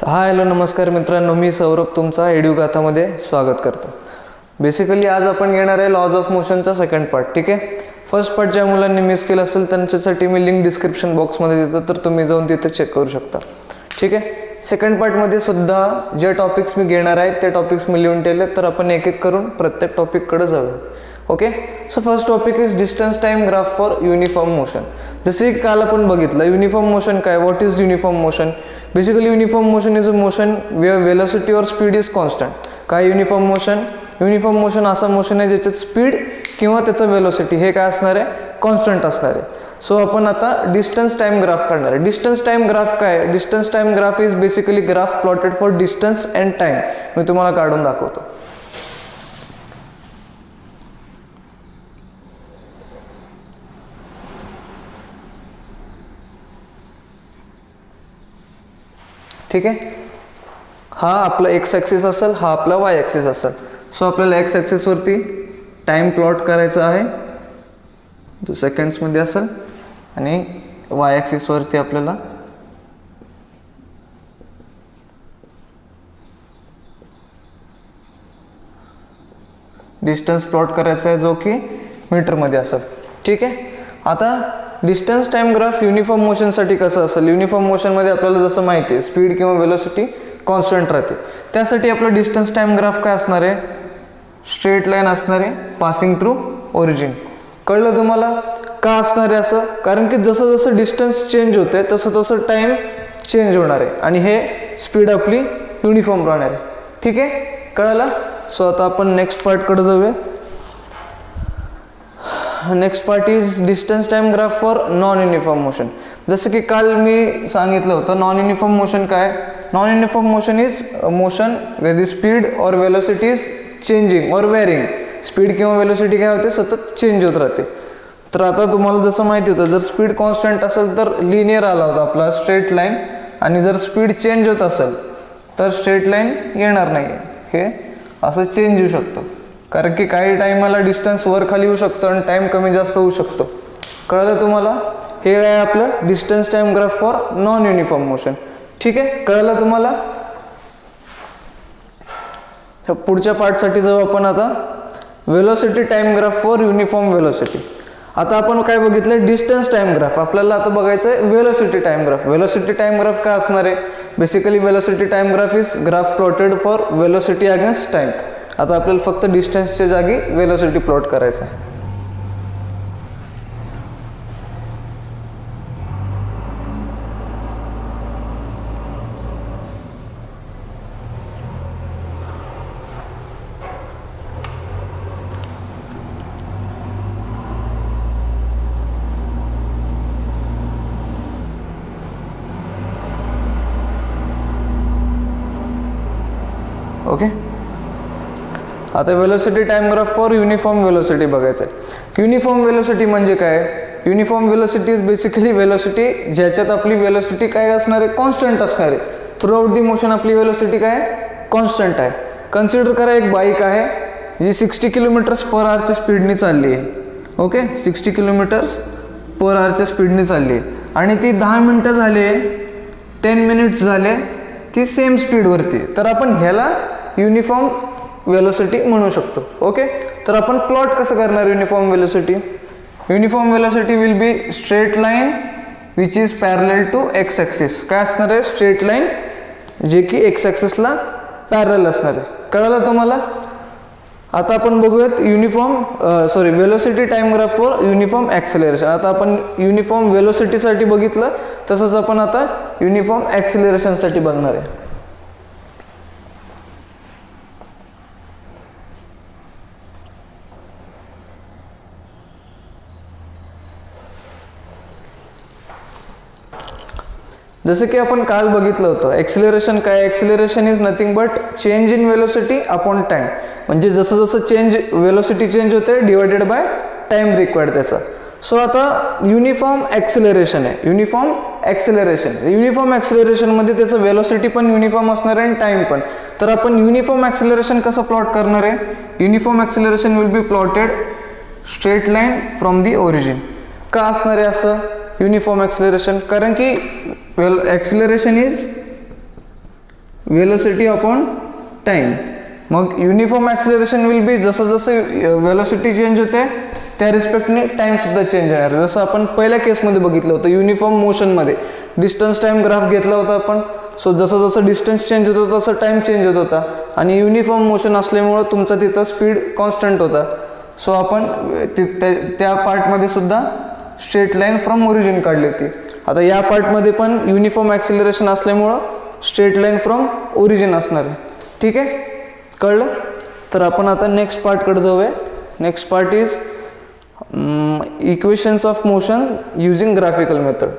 Hello नमस्कार मित्रांनो, मी सौरभ तुमचा एड्युगाथामध्ये स्वागत करतो. बेसिकली आज आपण घेणार आहे लॉज ऑफ मोशनचा सेकंड पार्ट. ठीक आहे. फर्स्ट पार्ट ज्या मुलांनी मिस केला असेल त्यांच्यासाठी मी लिंक डिस्क्रिप्शन बॉक्समध्ये देतो, तर तुम्ही जाऊन तिथे चेक करू शकता. ठीक आहे. सेकंड पार्टमध्ये सुद्धा जे टॉपिक्स मी घेणार आहे ते टॉपिक्स मी लिहून ठेवले, तर आपण एक एक करून प्रत्येक टॉपिककडे जाऊया. Okay. So first topic is distance time graph for uniform motion. जसे काल आपण बघितलं युनिफॉर्म मोशन काय, what is uniform motion. Basically uniform motion is a motion where velocity और स्पीड इज कॉन्स्टंट. काय युनिफॉर्म मोशन? युनिफॉर्म मोशन असा motion आहे ज्याच्यात स्पीड किंवा त्याचं वेलोसिटी हे काय असणार आहे, कॉन्स्टंट असणार आहे. सो आपण आता डिस्टन्स टाइम ग्राफ काढणार आहे. डिस्टन्स टाइम ग्राफ काय? Distance time graph is basically graph plotted for distance and time. मी तुम्हाला काढून दाखवतो. ठीक आहे. हा आपला एक्स ॲक्सिस असेल, हा आपला वाय ॲक्सिस असेल. सो आपल्याला एक्स ॲक्सिसवरती टाइम प्लॉट करायचा आहे, जो सेकंड्समध्ये असेल, आणि वाय ॲक्सिसवरती आपल्याला डिस्टन्स प्लॉट करायचा आहे, जो की मीटरमध्ये असेल. ठीक आहे. आता डिस्टन्स टाइम ग्राफ युनिफॉर्म मोशनसाठी कसं असेल? युनिफॉर्म मोशनमध्ये आपल्याला जसं माहिती आहे स्पीड किंवा वेलोसिटी कॉन्स्टंट राहते. त्यासाठी आपलं डिस्टन्स टाइम ग्राफ काय असणार आहे? स्ट्रेट लाईन असणार आहे पासिंग थ्रू ओरिजिन. कळलं तुम्हाला? का असणार आहे असं? कारण की जसं जसं डिस्टन्स चेंज होते तसं तसं टाइम चेंज होणार आहे, आणि हे स्पीड आपली युनिफॉर्म राहणार आहे. ठीक आहे. कळलं? सो आता आपण नेक्स्ट पार्टकडे जाऊया. Next part is distance time graph for non uniform motion. जसं की काल मी सांगितलं होतं, नॉन युनिफॉर्म मोशन काय? Non uniform motion is motion where the speed और वेलोसिटी इज चेंजिंग और वेरिंग. स्पीड किंवा वेलोसिटी काय होते, सतत चेंज होत राहते. तर आता तुम्हाला जसं माहिती होतं, जर स्पीड कॉन्स्टंट असेल तर लिनियर आला होता आपला स्ट्रेट लाईन, आणि जर स्पीड चेंज होत असेल तर स्ट्रेट लाईन येणार नाही. हे असं चेंज होऊ शकतं, कारण की काही टाईमाला डिस्टन्स वर खाली होऊ शकतं आणि टाईम कमी जास्त होऊ शकतो. कळलं तुम्हाला? हे आहे आपलं distance time graph for non uniform motion. ठीक आहे. कळलं तुम्हाला? पुढच्या पार्टसाठी जाऊ आपण आता. Velocity time graph for uniform velocity. आता आपण काय बघितलं? Distance time graph. आपल्याला आता बघायचं आहे velocity time graph. Velocity time graph काय असणार आहे? Basically velocity time graph is graph plotted for velocity against time. आता आपल्याला फक्त डिस्टन्सच्या जागी वेलोसिटी प्लॉट करायचं आहे. ओके. आता velocity time graph for uniform velocity बघायचं आहे. युनिफॉर्म वेलोसिटी म्हणजे काय? Uniform velocity is basically velocity ज्याच्यात आपली वेलोसिटी काय असणार आहे, कॉन्स्टंट असणार आहे. थ्रू आउट दी मोशन आपली वेलोसिटी काय कॉन्स्टंट आहे. कन्सिडर करा एक बाईक आहे जी 60 किलोमीटर्स पर आवरच्या स्पीडने चालली आहे. ओके. 60 किलोमीटर्स पर आवरच्या स्पीडने चालली आहे, आणि ती 10 मिनटं झाले, 10 मिनिट्स झाले ती सेम स्पीडवरती. तर आपण ह्याला युनिफॉर्म वेलोसिटी म्हणू शकतो. ओके. तर आपण प्लॉट कसं करणार uniform velocity? Uniform velocity will be straight line which is parallel to x axis. काय असणार आहे? स्ट्रेट लाईन जे की एक्स ॲक्सिसला पॅरलल असणार आहे. कळलं तुम्हाला? आता आपण बघूयात velocity time graph for uniform acceleration. आता आपण युनिफॉर्म वेलोसिटीसाठी बघितलं, तसंच आपण आता युनिफॉर्म ॲक्सेलरेशनसाठी बघणार आहे. जसं की आपण काल बघितलं होतं, एक्सिलरेशन काय? Acceleration is nothing but change in velocity upon time. म्हणजे जसं जसं वेलोसिटी चेंज होते डिवायडेड बाय टाइम रिक्वायर्ड त्याचा. सो आता युनिफॉर्म ॲक्सिलरेशन आहे. युनिफॉर्म ॲक्सिलरेशनमध्ये त्याचं वेलोसिटी पण युनिफॉर्म असणार आहे आणि टाइम पण. तर आपण युनिफॉर्म ॲक्सिलरेशन कसं प्लॉट करणार आहे? Uniform acceleration will be plotted straight line from the origin. का असणार आहे असं युनिफॉर्म ॲक्सिलरेशन? कारण की acceleration is velocity upon time. मग युनिफॉर्म ॲक्सिलरेशन विल बी जसं जसं वेलोसिटी चेंज होते त्या रिस्पेक्टने टाईमसुद्धा चेंज होणार. जसं आपण पहिल्या केसमध्ये बघितलं होतं युनिफॉर्म मोशनमध्ये डिस्टन्स टाईम ग्राफ घेतला होता आपण. सो जसं जसं डिस्टन्स चेंज होत होतं तसं टाईम चेंज होत होता आणि युनिफॉर्म मोशन असल्यामुळं तुमचा तिथं स्पीड कॉन्स्टंट होता. सो आपण त्या पार्टमध्ये सुद्धा स्ट्रेट लाईन फ्रॉम ओरिजिन काढली होती. आता या पार्टमध्ये पण युनिफॉर्म ॲक्सिलरेशन असल्यामुळं स्ट्रेट लाईन फ्रॉम ओरिजिन असणार आहे. ठीक आहे, कळलं? तर आपण आता नेक्स्ट पार्टकडे जाऊया. Next part is equations of motion using graphical method.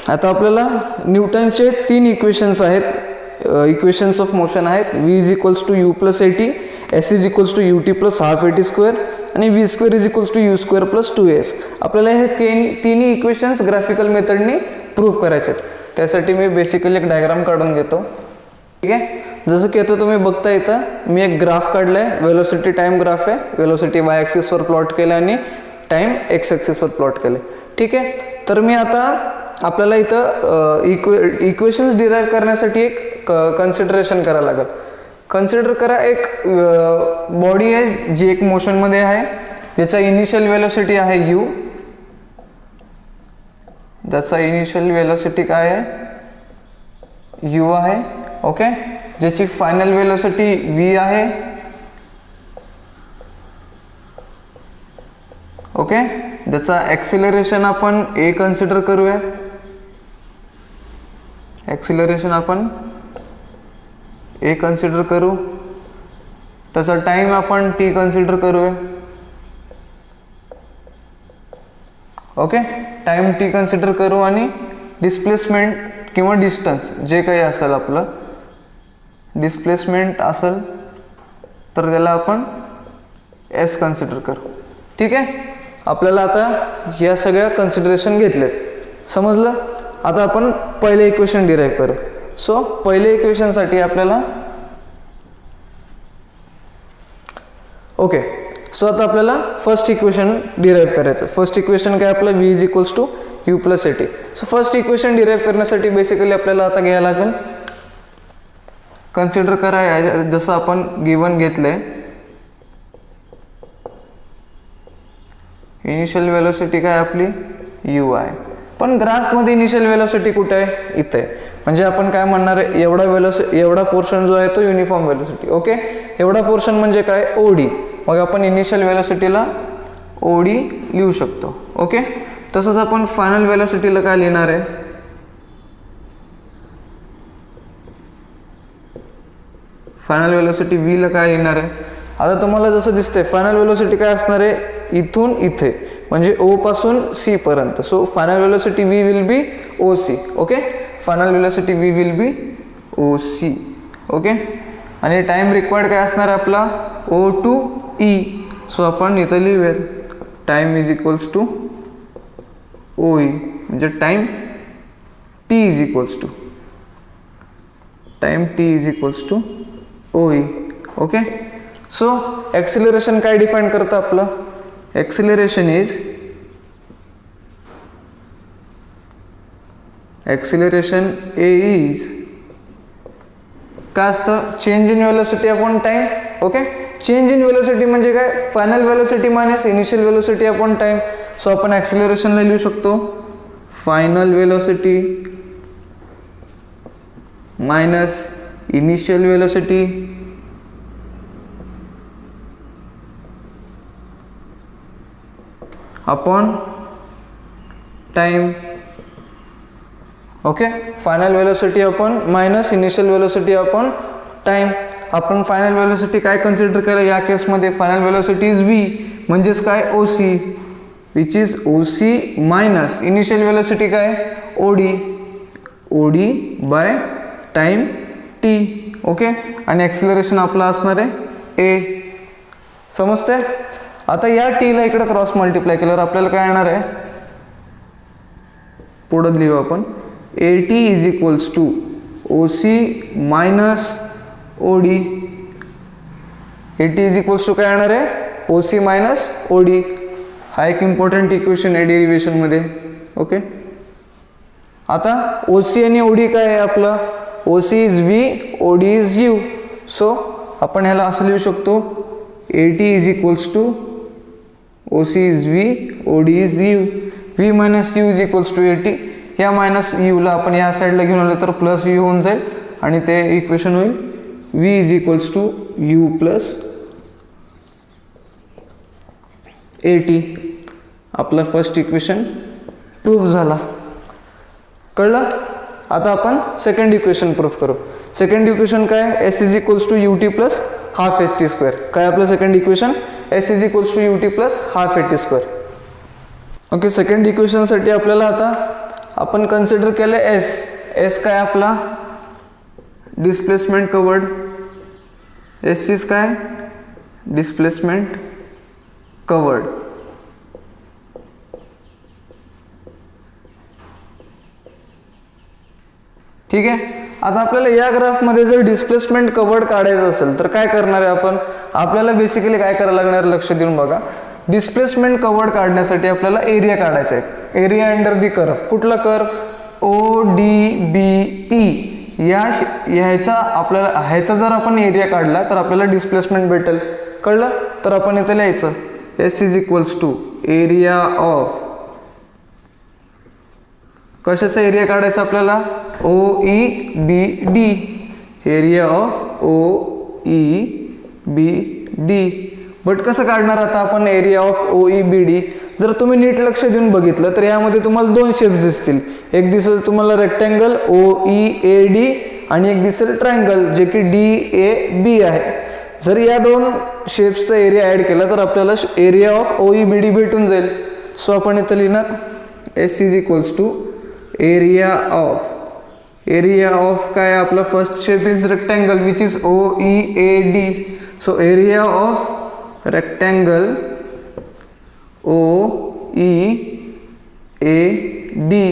आता आपल्याला न्यूटनचे 3 इक्वेशन्स आहेत, इक्वेशन्स ऑफ मोशन आहेत. v is equals to you plus A T, S is equals to U T plus half A T square आणि V square is equals to U square plus 2s. आपल्याला हे तिन्ही equations graphical मेथडनी prove करायचे आहेत. त्यासाठी मी basically एक diagram काढून घेतो. ठीक आहे, जसं की आता तुम्ही बघता इथं मी एक ग्राफ काढलाय. वेलोसिटी टाइम ग्राफ आहे. वेलोसिटी वाय ॲक्सिसवर प्लॉट केलं आणि टाइम एक्स ॲक्सिसवर प्लॉट केलं. ठीक आहे, तर मी आता आपल्याला इथं इक्वेशन्स डिराईव्ह करण्यासाठी एक कन्सिडरेशन करावं लागेल. कन्सिडर करा एक बॉडी आहे जी एक मोशनमध्ये आहे, ज्याचा इनिशियल वेलोसिटी आहे u, ज्याचा इनिशियल वेलोसिटी काय आहे u आहे. ओके, ज्याची फायनल वेलोसिटी v आहे. ओके, ज्याचा ॲक्सिलरेशन आपण a कन्सिडर करूया. ॲक्सिलरेशन आपण a कन्सिडर करू. त्याचा टाइम आपण t कन्सिडर करूया. ओके, टाइम t कन्सिडर करू आणि डिस्प्लेसमेंट किंवा डिस्टन्स जे काही असेल आपलं डिस्प्लेसमेंट असेल तर त्याला आपण s कन्सिडर करू. ठीक आहे, आपल्याला आता या सगळ्या कन्सिडरेशन घेतलेत. समजलं? आता आपण पहिले इक्वेशन डिराईव्ह करू. सो पहिले इक्वेशनसाठी आपल्याला ओके, सो आता आपल्याला फर्स्ट इक्वेशन डिराईव्ह करायचं. फर्स्ट इक्वेशन काय आपलं v is equals to you plus a t. So first equation derive करण्यासाठी बेसिकली आपल्याला आता घ्यायला लागेल, कन्सिडर करा जसं आपण गिवन घेतलंय इनिशियल वेलोसिटी काय आपली u आहे. पण ग्राफमध्ये इनिशियल वेलोसिटी कुठे आहे? इथे आहे. म्हणजे आपण काय म्हणणार आहे, एवढा पोर्शन जो आहे तो युनिफॉर्म वेलोसिटी. ओके, एवढा पोर्शन म्हणजे काय ओडी. मग आपण इनिशियल वेलोसिटीला ओडी लिहू शकतो. ओके, तसंच आपण फायनल वेलोसिटीला काय लिहिणार आहे, फायनल वेलोसिटी v ला काय लिहिणार आहे. आता तुम्हाला जसं दिसतंय फायनल वेलोसिटी काय असणार आहे इथून इथे म्हणजे o पासून c पर्यंत. So final velocity v will be oc. Okay, final velocity v will be oc. Okay, आणि टाइम रिक्वायर्ड काय असणार आहे आपला o टू e. सो आपण इथं लिहूयात time is equals to oe म्हणजे time t is equals to oe. Okay, so acceleration काय डिफाईन करतं आपलं, ॲक्सिलरेशन इज a इज काय असतं change in velocity upon time. Okay, change in velocity म्हणजे काय final velocity minus initial velocity upon time. So आपण ॲक्सिलरेशनला लिहू शकतो final velocity minus initial velocity upon time. Okay, final velocity upon minus initial velocity upon time. आपण final velocity काय consider केलं या केसमध्ये, फायनल वेलोसिटी इज v म्हणजेच काय oc, which is oc minus initial velocity काय od by time t. Okay, आणि acceleration आपलं असणार आहे a. समजतंय? आता या t ला इकडे क्रॉस मल्टिप्लाय केल्यावर आपल्याला काय येणार आहे, पुढे लिहू आपण at is equals to oc minus od. at is equals to काय येणार आहे O C minus O D. हा एक इम्पॉर्टंट इक्वेशन आहे डेरिव्हेशनमध्ये. ओके, आता ओ सी आणि ओ डी काय आहे आपलं, O C is V, O D is U. So आपण ह्याला असं लिहू शकतो A T is equals to O C is V, O D is U. V minus U is equals to A T. ह्या minus यूला आपण ह्या साईडला घेऊन आलो तर प्लस यू होऊन जाईल आणि ते इक्वेशन होईल V is equals to you plus A T. आपला फर्स्ट इक्वेशन प्रूफ झाला. कळलं. आता आपण सेकंड इक्वेशन प्रूफ करू. सेकंड इक्वेशन काय, S is equals to U T plus half H T square. काय आपलं second equation, S is equals to U T plus half H T square. Okay, second इक्वेशनसाठी आपल्याला आता आपण consider केलं S. S काय आपला डिस्प्लेसमेंट कवर्ड. एस इज काय डिस्प्लेसमेंट कवर्ड. ठीक आहे. आता आपल्याला या ग्राफमध्ये जर डिस्प्लेसमेंट कवर्ड काढायचं असेल तर काय करणार आहे आपण, आपल्याला बेसिकली काय करायला लागणार, लक्ष देऊन बघा. डिस्प्लेसमेंट कवर्ड काढण्यासाठी आपल्याला एरिया काढायचा आहे. Area under the curve. कुठला curve, O D B E. ह्याचा आपल्याला ह्याचा जर आपण एरिया काढला तर आपल्याला डिस्प्लेसमेंट भेटेल. कळलं. तर आपण इथे लिहायचं S is equals to area of, कशाचा एरिया काढायचा आपल्याला, O E B D. Area of O E B D. But कसं काढणार आता आपण area of O E B D. जर तुम्ही नीट लक्ष देऊन बघितलं तर यामध्ये तुम्हाला दोन शेप्स दिसतील. एक दिसेल तुम्हाला rectangle O E A D आणि एक दिसेल ट्रायंगल जे की डी ए बी आहे. जर या दोन शेप्सचा एरिया ॲड केला तर आपल्याला area of O E B D भेटून जाईल. सो आपण इथं लिहिणार S is equals to area of. Area of काय आपला first shape is rectangle which is O E A D. So area of rectangle O E A D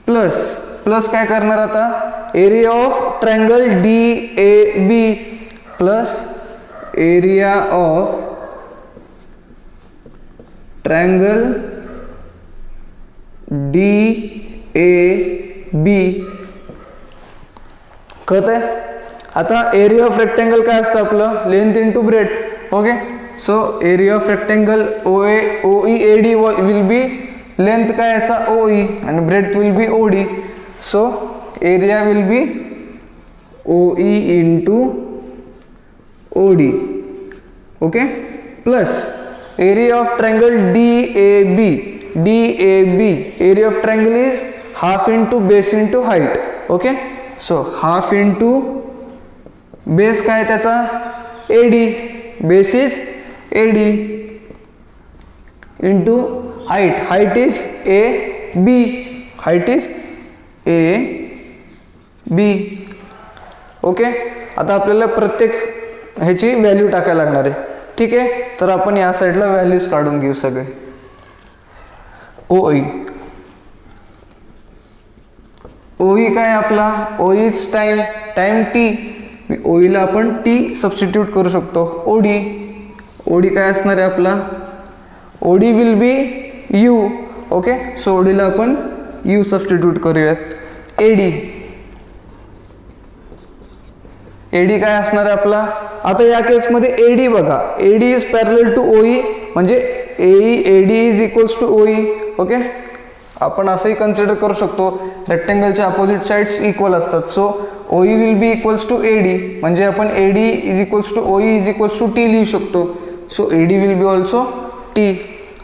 plus plus काय करणार आता area of triangle D A B plus area of triangle D A B. कळतंय. आता area of rectangle काय असतं आपलं, length into breadth. Okay, so area of rectangle O E A D will be length काय याचा O E आणि breadth will be O D. So area will be O E into O D. Okay, plus area of triangle D A B. D A B area of triangle is half into base into height. Okay, so half into base काय त्याचा A D, base is A D into height. Height is A B. Height is A B. Okay, आता आपल्याला प्रत्येक ह्याची value टाकायला लागणार आहे. ठीक आहे, तर आपण या साईडला व्हॅल्यूज काढून घेऊ सगळे. ओ ई. ओ ई काय आपला, O is time. Time T. ओईला आपण टी सबस्टिट्यूट करू शकतो. ओ डी. ओ डी काय असणार आहे आपला, O D will be U. Okay, so O डीला आपण यू सबस्टिट्यूट करूयात. A D. ए डी काय असणार आहे आपला, आता या केसमध्ये ए डी बघा, A D is parallel to O E म्हणजे A D is equals to O E. Okay, आपण असंही कन्सिडर करू शकतो रेक्टँगलच्या अपोजिट साइड्स इक्वल असतात. So O E will be equals to A D म्हणजे आपण A D is equals to O E is equals to T लिहू शकतो. So A D will be also T.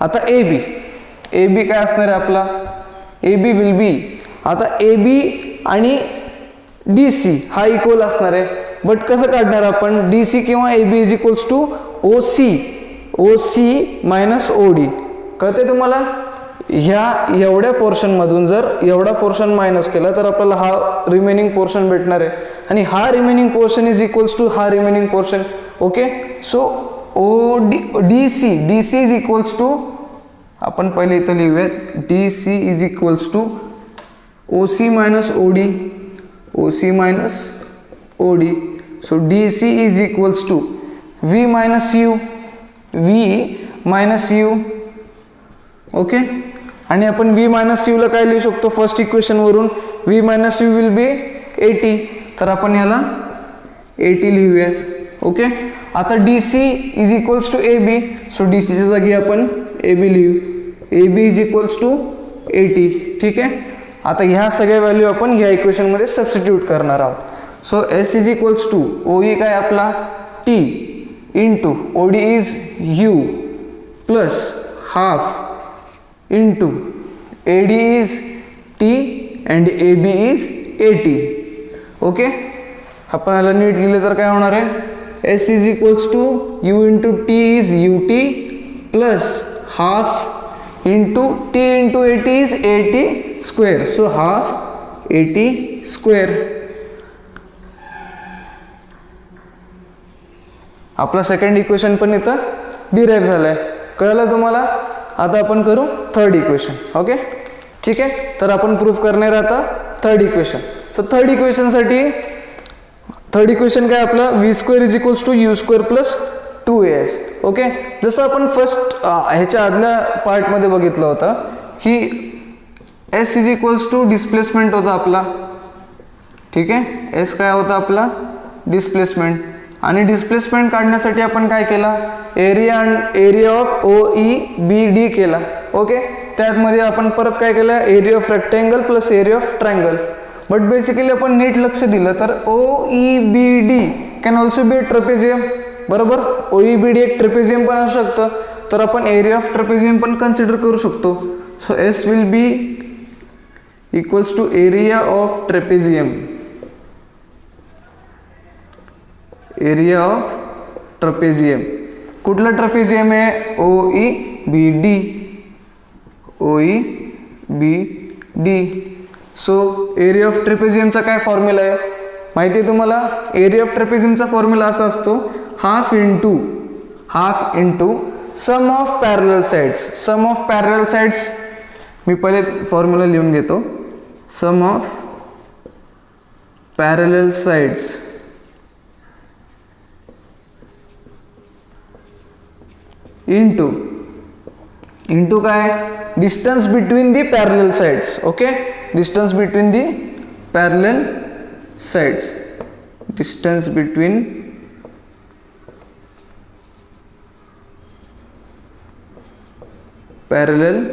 आता A B. A B काय असणार आहे आपला, A B will बी, आता ए बी आणि डी सी हा इक्वल असणार आहे. बट कसं काढणार आपण, डी सी किंवा A B is equals to O C. O C minus O D. कळते तुम्हाला. ह्या एवढ्या पोर्शनमधून जर एवढा पोर्शन मायनस केला तर आपल्याला हा रिमेनिंग पोर्शन भेटणार आहे आणि हा remaining portion is equals to हा remaining portion. Okay, so O D C is equals to, आपण पहिले इथं लिहूयात D C is equals to O C minus O D. O C minus O D. So D C is equals to V minus U. V minus U. Okay, आणि आपण V minus यूला काय लिहू शकतो फर्स्ट इक्वेशनवरून, V minus you will be 80. तर आपण याला 80 लिहूयात. ओके, आता D C is equals to A B. So D सीच्या जागी आपण ए बी लिहू. A B is equals to 80. ठीक आहे, आता ह्या सगळ्या व्हॅल्यू आपण ह्या इक्वेशनमध्ये सबस्टिट्यूट करणार आहोत. So S is equals to O E काय आपला T into O D is U plus half into A D is T and A B is 80. Okay, आपण याला नीट लिहिले तर काय होणार आहे, S is equals to U into T is U T plus half into T into 80 is 80 square. So half 80 square. आपला second equation पण इथं डिराईव्ह झालाय. कळलं तुम्हाला. आता आपण करू थर्ड इक्वेशन. ओके, ठीक आहे, तर आपण प्रूव्ह करणार आता थर्ड इक्वेशन. सो थर्ड इक्वेशनसाठी थर्ड इक्वेशन काय आपलं V square is equals to U square plus 2as. Okay, जसं आपण फर्स्ट ह्याच्या आदल्या पार्टमध्ये बघितलं होतं की S is equals to displacement होता आपला. ठीक आहे, एस काय होता आपला डिस्प्लेसमेंट. आणि डिस्प्लेसमेंट काढण्यासाठी आपण काय केला, area of O E B D केला. ओके, त्यामध्ये आपण परत काय केलं, area of rectangle plus area of triangle. But basically आपण नीट लक्ष दिलं तर O E B D can also be trapezium. बरोबर, ओ ई बी डी एक ट्रेपेझियम पण असू शकतं. तर आपण एरिया ऑफ ट्रेपेझियम पण कन्सिडर करू शकतो. So S will be equals to area of trapezium. Area of trapezium कुठला ट्रेपेझियम आहे, O E B D. O E B D. So area of ट्रेपेझियमचा काय फॉर्म्युला आहे माहिती आहे तुम्हाला. एरिया ऑफ ट्रेपेझियमचा फॉर्म्युला असा असतो half into sum of parallel sides. Sum of parallel sides मी पहिले फॉर्म्युला लिहून घेतो. Sum of parallel sides into काय distance between the parallel sides. Okay, distance between the parallel sides. Distance between parallel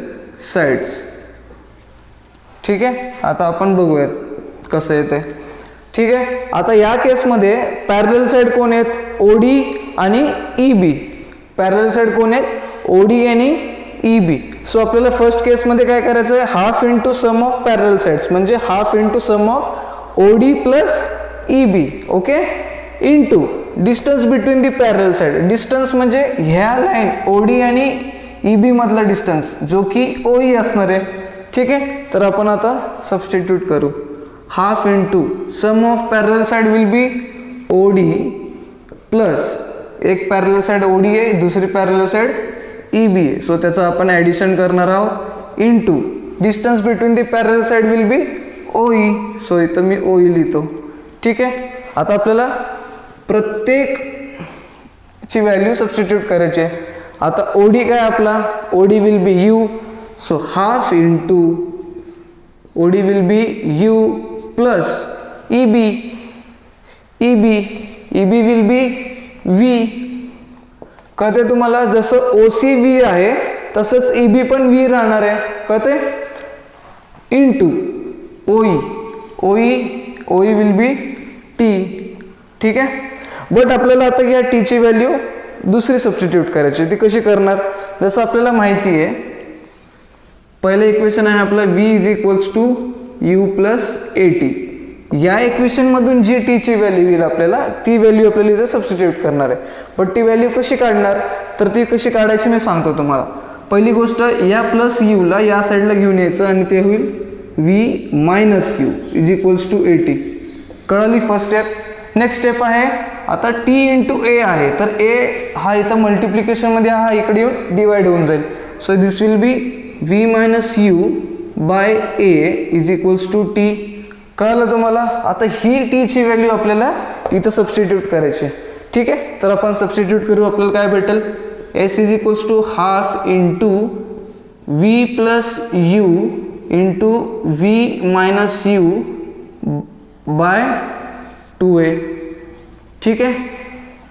sides. ठीक आहे, आता आपण बघूयात कसं येते. ठीक आहे, आता या केसमध्ये पॅरलल साइड कोण आहेत, ओडी आणि ई बी. पॅरलल साइड कोण आहेत, ओडी आणि ई बी. सो आपल्याला फर्स्ट केसमध्ये काय करायचं आहे, half into sum of parallel sides म्हणजे half into sum of O D plus E B. Okay, into distance between the parallel side. Distance म्हणजे ह्या लाईन ओडी आणि ई बी मधला डिस्टन्स जो की ओ ई असणार आहे. ठीक आहे, तर आपण आता सबस्टिट्यूट करू. Half into sum of parallel side will be OD plus एक पॅरलल साइड ओडी आहे, दुसरी पॅरलल साइड ई बी आहे. सो त्याचं आपण ॲडिशन करणार आहोत into distance between the parallel side will be O E. So इथं मी ओ ई लिहितो. ठीक आहे, आता आपल्याला प्रत्येकची व्हॅल्यू सबस्टिट्यूट करायची आहे. आता ओडी काय आपला, OD will be U. So half into OD will be U plus E B. E B will be V. कळते तुम्हाला, जसं ओ सी व्ही आहे तसंच ई बी पण व्ही राहणार आहे. कळते, into O E will be T. ठीक आहे, बट आपल्याला आता या टीची व्हॅल्यू दुसरी सबस्टिट्यूट करायची. ती कशी करणार, जसं आपल्याला माहिती आहे पहिलं इक्वेशन आहे आपलं V is equals to you plus A T. या इक्वेशनमधून जी टीची व्हॅल्यू येईल आपल्याला ती व्हॅल्यू आपल्याला इथे सबस्टिट्यूट करणार आहे. पण ती व्हॅल्यू कशी काढणार, तर ती कशी काढायची मी सांगतो तुम्हाला. पहिली गोष्ट, या प्लस यूला या साईडला घेऊन यायचं आणि ते होईल V minus U is equals to 80. कळाली फर्स्ट स्टेप. नेक्स्ट स्टेप आहे आता टी इंटू ए आहे, तर ए हा इथं मल्टिप्लिकेशनमध्ये हा इकडे येऊन डिवाइड होऊन जाईल. So this will be V minus U by A is equals to T. कळालं तुम्हाला. आता ही टीची व्हॅल्यू आपल्याला इथं सबस्टिट्यूट करायची. ठीक आहे, तर आपण सबस्टिट्यूट करू. आपल्याला काय भेटेल, S is equals to half into V plus you into V minus U by 2a. ठीक आहे,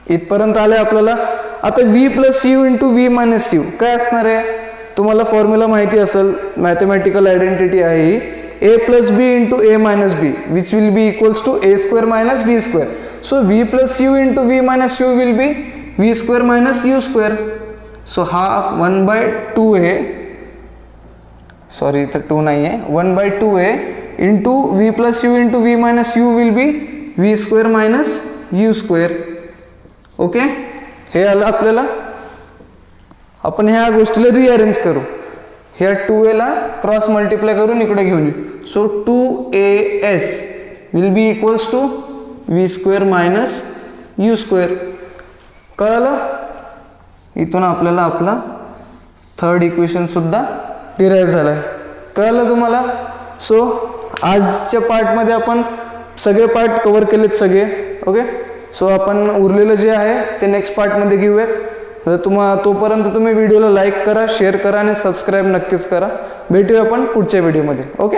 इथपर्यंत आले आपल्याला. आता V plus you into V minus U काय असणार आहे, तुम्हाला फॉर्म्युला माहिती असेल, मॅथमॅटिकल आयडेंटिटी आहे ही, a plus b into a minus b which will be equals to a square minus b square. So v plus you into V minus you will be v square minus you square. So half 1/2a, sorry इथं 2 नाही आहे, 1/2a into V plus you into V minus you will be v square minus you square. Okay, हे आलं आपल्याला. आपण ह्या गोष्टीला rearrange करू, ह्या 2a ला क्रॉस मल्टिप्लाय करून इकडे घेऊन येऊ. So 2as will be equals to V square minus you square. कळालं, इथून आपल्याला आपला थर्ड इक्वेशन सुद्धा डिराईव्ह झाला आहे. कळालं तुम्हाला. सो आजच्या पार्टमध्ये आपण सगळे पार्ट कव्हर केलेत सगळे. ओके, सो आपण उरलेलं जे आहे ते नेक्स्ट पार्टमध्ये घेऊयात. तोपर्यंत तुम्ही व्हिडिओला लाईक करा, शेअर करा आणि सबस्क्राईब नक्कीच करा. भेटूया आपण पुढच्या व्हिडिओमध्ये. ओके.